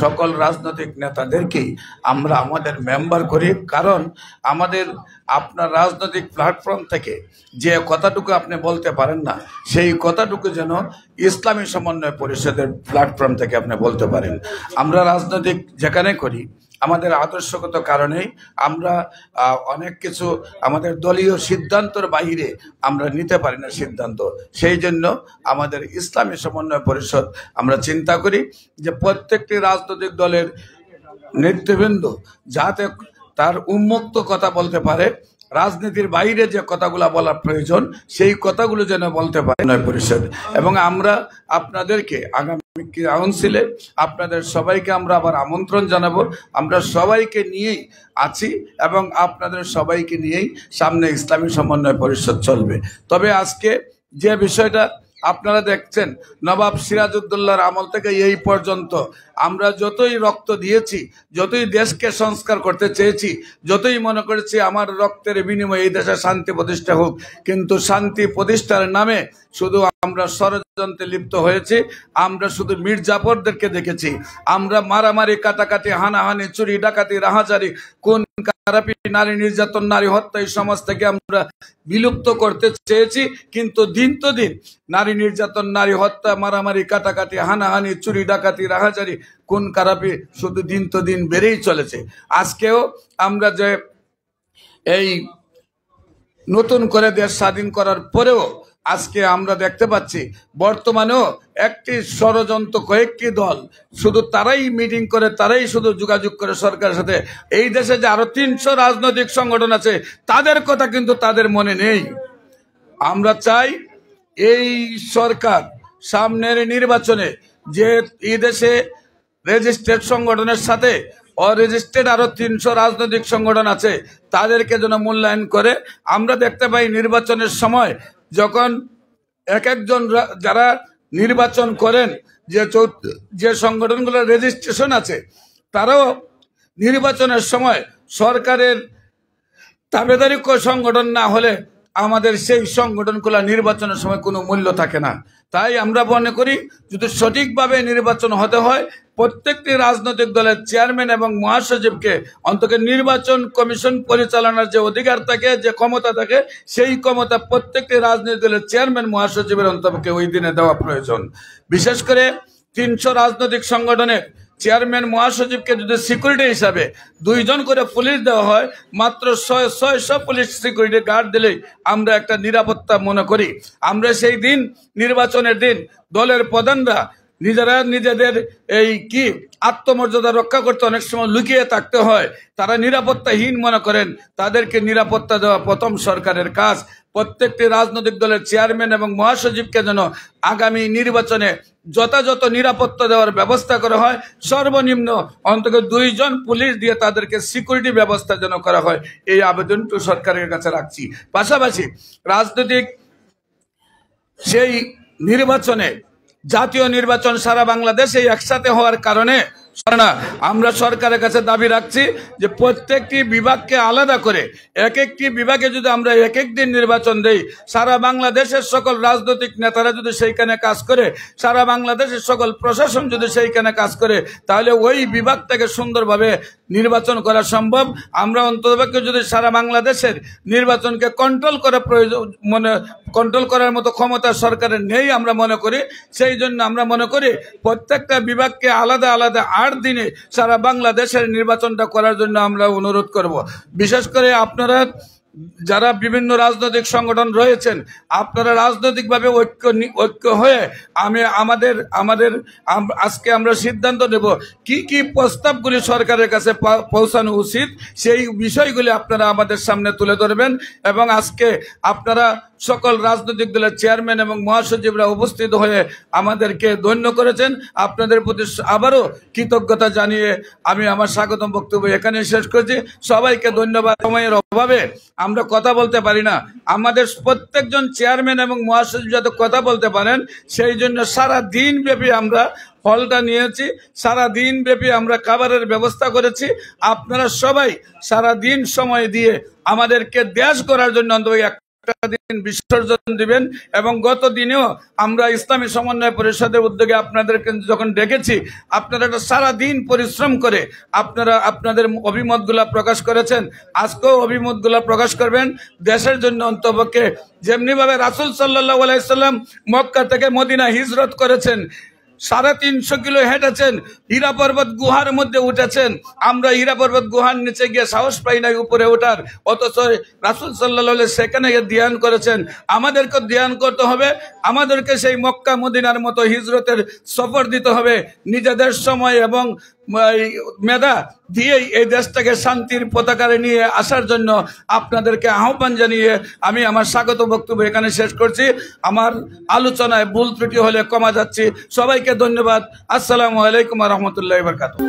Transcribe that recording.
সকল রাজনৈতিক নেতাদেরকেই আমরা আমাদের মেম্বার করি, কারণ আমাদের আপনার রাজনৈতিক প্ল্যাটফর্ম থেকে যে কথাটুকু আপনি বলতে পারেন না, সেই কথাটুকু যেন ইসলামী সমন্বয় পরিষদের প্ল্যাটফর্ম থেকে আপনি বলতে পারেন। আমরা রাজনৈতিক যেখানে করি আমাদের আদর্শগত কারণেই আমরা অনেক কিছু আমাদের দলীয় সিদ্ধান্তর বাইরে আমরা নিতে পারি না সিদ্ধান্ত। সেই জন্য আমাদের ইসলামী সমন্বয় পরিষদ আমরা চিন্তা করি যে প্রত্যেকটি রাজনৈতিক দলের নেতৃবৃন্দ যাতে তার উন্মুক্ত কথা বলতে পারে, রাজনীতির বাইরে যে কথাগুলো বলার প্রয়োজন সেই কথাগুলো যেন বলতে পারে পরিষদ। এবং আমরা আপনাদেরকে আগামী কাউন্সিলে আপনাদের সবাইকে আমরা আবার আমন্ত্রণ জানাবো। আমরা সবাইকে নিয়েই আছি এবং আপনাদের সবাইকে নিয়েই সামনে ইসলামী সমন্বয় পরিষদ চলবে। তবে আজকে যে বিষয়টা আপনারা দেখছেন, নবাব সিরাজউদ্দৌলার আমল থেকে এই পর্যন্ত আমরা যতই রক্ত দিয়েছি, যতই দেশকে সংস্কার করতে চেয়েছি, যতই মনে করেছি আমার রক্তের বিনিময়ে এই দেশে শান্তি প্রতিষ্ঠা হোক, কিন্তু শান্তি প্রতিষ্ঠার নামে শুধু আমরা ষড়যন্ত্রে লিপ্ত হয়েছি। আমরা শুধু মির্জাফরদেরকে দেখেছি, আমরা মারামারি, কাটাকাটি, হানাহানি, চুরি, ডাকাতি, রাহাজারি, কোন খারাপি, নারী নির্যাতন, নারী হত্যা এই সমাজ থেকে আমরা বিলুপ্ত করতে চেয়েছি। কিন্তু দিন তো দিন নারী নির্যাতন, নারী হত্যা, মারামারি, কাটাকাটি, হানাহানি, চুরি, ডাকাতি, রাহাজারি, কোন খারাপি শুধু দিন তো দিন বেড়েই চলেছে। আজকেও আমরা যে এই নতুন করে দেশ স্বাধীন করার পরেও আজকে আমরা দেখতে পাচ্ছি বর্তমানেও একটি ষড়যন্ত্র, কয়েকটি দল শুধু তারাই মিটিং করে, তারাই শুধু যোগাযোগ করে সরকারের সাথে। এই দেশে যে আরো 300 রাজনৈতিক সংগঠন আছে তাদের কথা কিন্তু তাদের মনে নেই। আমরা চাই এই সরকার সামনের নির্বাচনে যে এই দেশে রেজিস্ট্রেড সংগঠনের সাথে অরেজিস্ট্রেড আরো 300 রাজনৈতিক সংগঠন আছে তাদেরকে যেন মূল্যায়ন করে। আমরা দেখতে পাই নির্বাচনের সময় যখন এক একজন যারা নির্বাচন করেন, যে সংগঠনগুলোর রেজিস্ট্রেশন আছে, তারাও নির্বাচনের সময় সরকারের দাবেদারি সংগঠন না হলে আমাদের সেই সংগঠনগুলো নির্বাচনের সময় কোনো মূল্য থাকে না। তাই আমরা মনে করি যদি সঠিকভাবে নির্বাচন হতে হয়, প্রত্যেকটি রাজনৈতিক দলের চেয়ারম্যান এবং মহাসচিবকে অন্তত নির্বাচন কমিশন পরিচালনার যে অধিকার থাকে, যে ক্ষমতা থাকে, সেই ক্ষমতা প্রত্যেকটি রাজনৈতিক দলের চেয়ারম্যান মহাসচিবের অন্ততকে ওই দিনে দেওয়া প্রয়োজন। বিশেষ করে 300 রাজনৈতিক সংগঠনের চেয়ারম্যান মহাসচিবকে যদি সিকিউরিটি হিসাবে 2 জন করে পুলিশ দেওয়া হয়, মাত্র 600 পুলিশ সিকিউরিটি গার্ড দিলেই আমরা একটা নিরাপত্তা মনে করি। আমরা সেই দিন নির্বাচনের দিন দলের প্রধানরা নিজেদের এই কি আত্মমর্যাদা রক্ষা করতে অনেক সময় লুকিয়ে থাকতে হয়, তারা নিরাপত্তাহীন মনে করেন। তাদেরকে নিরাপত্তা দেওয়া প্রথম সরকারের কাজ। প্রত্যেকটি রাজনৈতিক দলের চেয়ারম্যান এবং মহাসচিবকে যেন আগামী নির্বাচনে যথাযথ নিরাপত্তা দেওয়ার ব্যবস্থা করা হয়। সর্বনিম্ন অন্তত 2 জন পুলিশ দিয়ে তাদেরকে সিকিউরিটি ব্যবস্থা যেন করা হয়, এই আবেদনটু সরকারের কাছে রাখছি। পাশাপাশি রাজনৈতিক সেই নির্বাচনে, জাতীয় নির্বাচন সারা বাংলাদেশে একসাথে হওয়ার কারণে আমরা সরকারের কাছে দাবি রাখছি যে প্রত্যেকটি বিভাগকে আলাদা করে এক একটি বিভাগে যদি আমরা এক এক দিন নির্বাচন দেই, সারা বাংলাদেশের সকল রাজনৈতিক নেতারা যদি সেইখানে কাজ করে, সারা বাংলাদেশের সকল প্রশাসন যদি সেইখানে কাজ করে, তাহলে ওই বিভাগ থেকে সুন্দরভাবে নির্বাচন করা সম্ভব। আমরা অন্ততপক্ষে যদি সারা বাংলাদেশের নির্বাচনকে কন্ট্রোল করার মতো ক্ষমতা সরকারের নেই আমরা মনে করি, সেই জন্য আমরা মনে করি প্রত্যেকটা বিভাগকে আলাদা আলাদা 8 দিনে সারা বাংলাদেশের নির্বাচনটা করার জন্য আমরা অনুরোধ করব। বিশেষ করে আপনারা যারা বিভিন্ন রাজনৈতিক সংগঠন রয়েছেন, আপনারা রাজনৈতিকভাবে ঐক্য হয়ে আজকে আমরা সিদ্ধান্ত নেব কি কি প্রস্তাবগুলি সরকারের কাছে পৌঁছানো উচিত, সেই বিষয়গুলি আপনারা আমাদের সামনে তুলে ধরবেন। এবং আজকে আপনারা সকল রাজনৈতিক দলের চেয়ারম্যান এবং মহাসচিবরা উপস্থিত হয়ে আমাদেরকে ধন্য করেছেন। আপনাদের প্রতি আবারও কৃতজ্ঞতা জানিয়ে আমি আমার স্বাগতম বক্তব্য এখানে শেষ করছি। সবাইকে ধন্যবাদ। সময়ের অভাবে আমরা কথা বলতে পারি না, আমাদের প্রত্যেকজন চেয়ারম্যান এবং মহাসচিব যাতে কথা বলতে পারেন সেই জন্য সারা দিন ব্যাপী আমরা হলটা নিয়েছি, সারা দিন ব্যাপী আমরা খাবারের ব্যবস্থা করেছি। আপনারা সবাই সারা দিন সময় দিয়ে আমাদেরকে দেশ করার জন্য অন্তত একটা দিন বিসর্জন দিবেন। এবং গত দিনেও আমরা ইসলামী সমন্বয় পরিষদের উদ্যোগে আপনাদেরকে যখন ডেকেছি, আপনারা একটা সারা দিন পরিশ্রম করে আপনারা আপনাদের অভিমতগুলা প্রকাশ করেছেন। আজকেও অভিমতগুলা প্রকাশ করবেন দেশের জন্য। অন্তপক্ষে যেমনিভাবে রাসূল সাল্লাল্লাহু আলাইহি সাল্লাম মক্কা থেকে মদিনা হিজরত করেছেন, 350 কিলো হেঁটেছেন, হীরা পর্বত গুহার মধ্যে উঠেছেন। আমরা হীরা পর্বত গুহার নিচে গিয়ে সাহস পাই নাই উপরে ওঠার, অথচ রাসূল সাল্লাল্লাহু আলাইহি সেখানে গিয়ে ধ্যান করেছেন। আমাদেরকে ধ্যান করতে হবে, আমাদেরকে সেই মক্কা মদিনার মতো হিজরতের সফর দিতে হবে। নিজেদের সময় এবং মেধা দিয়েই এই দেশটাকে শান্তির পতাকারে নিয়ে আসার জন্য আপনাদেরকে আহ্বান জানিয়ে আমি আমার স্বাগত বক্তব্য এখানে শেষ করছি। আমার আলোচনায় ভুল ত্রুটি হলে ক্ষমা যাচ্ছি। সবাইকে ধন্যবাদ। আসসালামু আলাইকুম ওয়া রাহমাতুল্লাহি ওয়া বারাকাতুহু।